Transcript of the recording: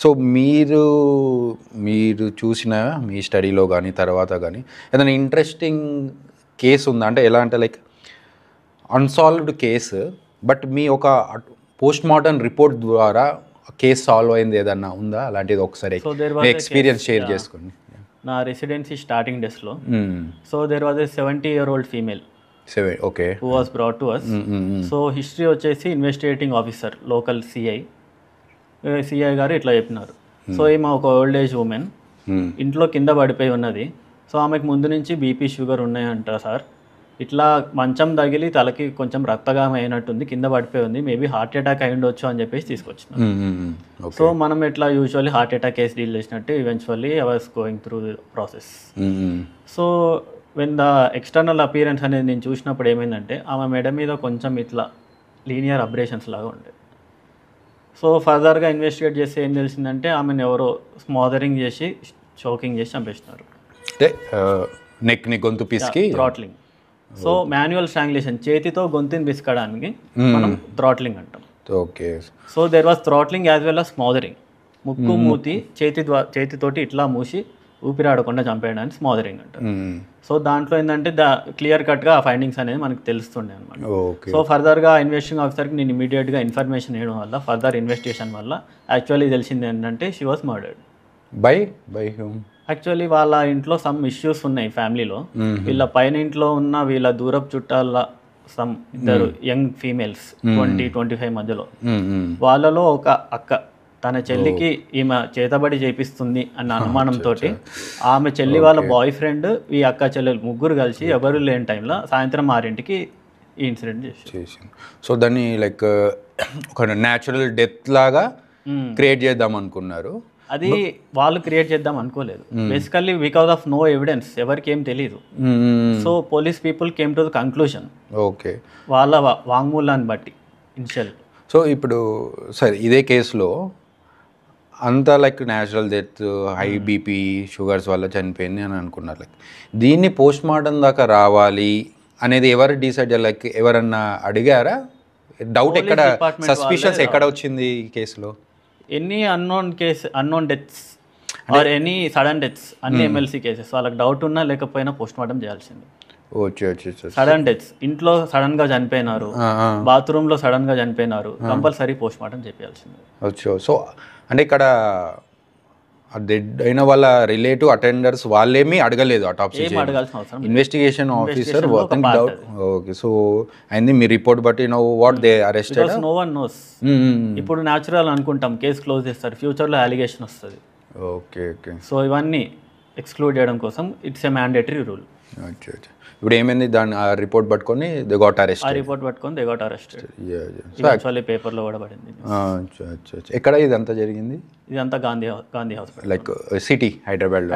So మీరు చూసిన మీ స్టడీలో కానీ తర్వాత కానీ ఏదైనా ఇంట్రెస్టింగ్ కేసు ఉందా? అంటే ఎలా అంటే లైక్ అన్సాల్వ్డ్ కేసు బట్ మీ ఒక పోస్ట్ మార్టం రిపోర్ట్ ద్వారా కేసు సాల్వ్ అయింది ఏదన్నా ఉందా? అలాంటిది ఒకసారి ఎక్స్పీరియన్స్ షేర్ చేసుకోండి. నా రెసిడెన్సీ స్టార్టింగ్ డేస్లో so there was a 70-year-old female okay who was brought to us. So history వచ్చేసి ఇన్వెస్టిగేటింగ్ ఆఫీసర్ లోకల్ సిఐ గారు ఇట్లా చెప్పినారు. సో ఈమె ఒక ఓల్డ్ ఏజ్ ఉమెన్ ఇంట్లో కింద పడిపోయి ఉన్నది. సో ఆమెకు ముందు నుంచి బీపీ షుగర్ ఉన్నాయంట సార్. ఇట్లా మంచం తగిలి తలకి కొంచెం రక్తగాయం అయినట్టుంది, కింద పడిపోయి ఉంది, మేబీ హార్ట్ అటాక్ అయి ఉండొచ్చు అని చెప్పేసి తీసుకొచ్చినాం. సో మనం ఎట్లా usually heart attack case deal చేసినట్టు eventually I was going through the process. So when the external appearance అనేది నేను చూసినప్పుడు ఏమైందంటే ఆమె మెడ మీద కొంచెం ఇట్లా లీనియర్ అబ్రేషన్స్ లాగా ఉండేది. సో ఫర్దర్గా ఇన్వెస్టిగేట్ చేస్తే ఏం తెలిసిందంటే ఆమెను ఎవరో స్మాదరింగ్ చేసి చోకింగ్ చేసి చంపేసినారు. నెక్ని గొంతు పిసికి థ్రాట్లింగ్. సో మాన్యువల్ స్ట్రాంగులేషన్, చేతితో గొంతుని పిసకడానికి మనం థ్రాట్లింగ్ అంటాం. Okay. So there was throttling as well as smothering. ముక్కు మూతి చేతితోటి ఇట్లా మూసి ఊపిరాడకుండా చంపేయడానికి స్మాదరింగ్ అంటారు. సో దాంట్లో ఏంటంటే క్లియర్ కట్గా ఆ ఫైండింగ్స్ అనేది మనకు తెలుస్తుండే అనమాట. సో ఫర్దర్గా ఇన్వెస్టిగేషన్ ఆఫీసర్కి నేను ఇమీడియట్గా ఇన్ఫర్మేషన్ ఇవ్వడం వల్ల ఫర్దర్ ఇన్వెస్టిగేషన్ వల్ల యాక్చువల్లీ తెలిసింది ఏంటంటే she was murdered. By whom? Actually వాళ్ళ ఇంట్లో సమ్ ఇష్యూస్ ఉన్నాయి ఫ్యామిలీలో. వీళ్ళ పైన ఇంట్లో ఉన్న వీళ్ళ దూరపు చుట్టాల సమ్ ఇద్దరు యంగ్ ఫీమేల్స్ 20-25 మధ్యలో, వాళ్ళలో ఒక అక్క తన చెల్లికి ఈమె చేతబడి చేపిస్తుంది అన్న అనుమానంతో ఆమె చెల్లి వాళ్ళ బాయ్ ఫ్రెండ్ ఈ అక్క చెల్లెలు ముగ్గురు కలిసి ఎవరు లేని టైంలో సాయంత్రం 6ంటికి ఈ ఇన్సిడెంట్ చేసి. సో దాన్ని లైక్ ఒక న్యాచురల్ డెత్ లాగా క్రియేట్ చేద్దాం అనుకున్నారు. అది వాళ్ళు క్రియేట్ చేద్దాం అనుకోలేదు. Basically because of no evidence, ఎవరికి ఏం తెలియదు. So police people came to the conclusion okay వాళ్ళ వాంగ్మూలాన్ని బట్టి ఇనిషియల్. సో ఇప్పుడు సరే ఇదే కేసులో అంతా like natural death, high BP sugars వల్ల చనిపోయింది అని అనుకున్నారు. లైక్ దీన్ని పోస్ట్ మార్టం దాకా రావాలి అనేది ఎవరు డిసైడ్ చేయాలి? లైక్ ఎవరన్నా అడిగారా? డౌట్ ఎక్కడ, సస్పిషన్స్ ఎక్కడ వచ్చింది ఈ కేసులో? Any unknown deaths or any sudden deaths, అన్ని ఎమ్మెల్సీ కేసెస్ వాళ్ళకి డౌట్ ఉన్నా లేకపోయినా పోస్ట్ మార్టం చేయాల్సింది. సడన్ డెత్స్, ఇంట్లో సడన్ గా చనిపోయినారు, బాత్రూమ్ లో సడన్ గా చనిపోయినారు, కంపల్సరీ పోస్ట్ మార్టం చేయాల్సింది. సో అంటే ఇక్కడ డెడ్ అయిన వాళ్ళ రిలేటివ్ అటెండర్స్ వాళ్ళేమీ అడగలేదు అటాప్సీ అడగాల్సిన అవసరం. Investigation officer doubt. Okay. So అయింది మీ రిపోర్ట్ బట్టి no what they arrested. No one knows. ఇప్పుడు న్యాచురల్ అనుకుంటాం, కేసు క్లోజ్ చేస్తారు, ఫ్యూచర్లో అలిగేషన్ వస్తుంది. ఓకే. సో ఇవన్నీ ఎక్స్క్లూడ్ చేయడం కోసం ఇట్స్ ఏ మ్యాండేటరీ రూల్. ఇప్పుడు ఏమైంది? దాన్ని ఆ రిపోర్ట్ పట్టుకొని దే గాట్ అరెస్టెడ్. ఆ రిపోర్ట్ పట్టుకొని దే గాట్ అరెస్టెడ్. యాక్చువల్లీ పేపర్లో కూడా పడింది. ఎక్కడ ఇదంతా జరిగింది? ఇదంతా Gandhi hospital, like city Hyderabad.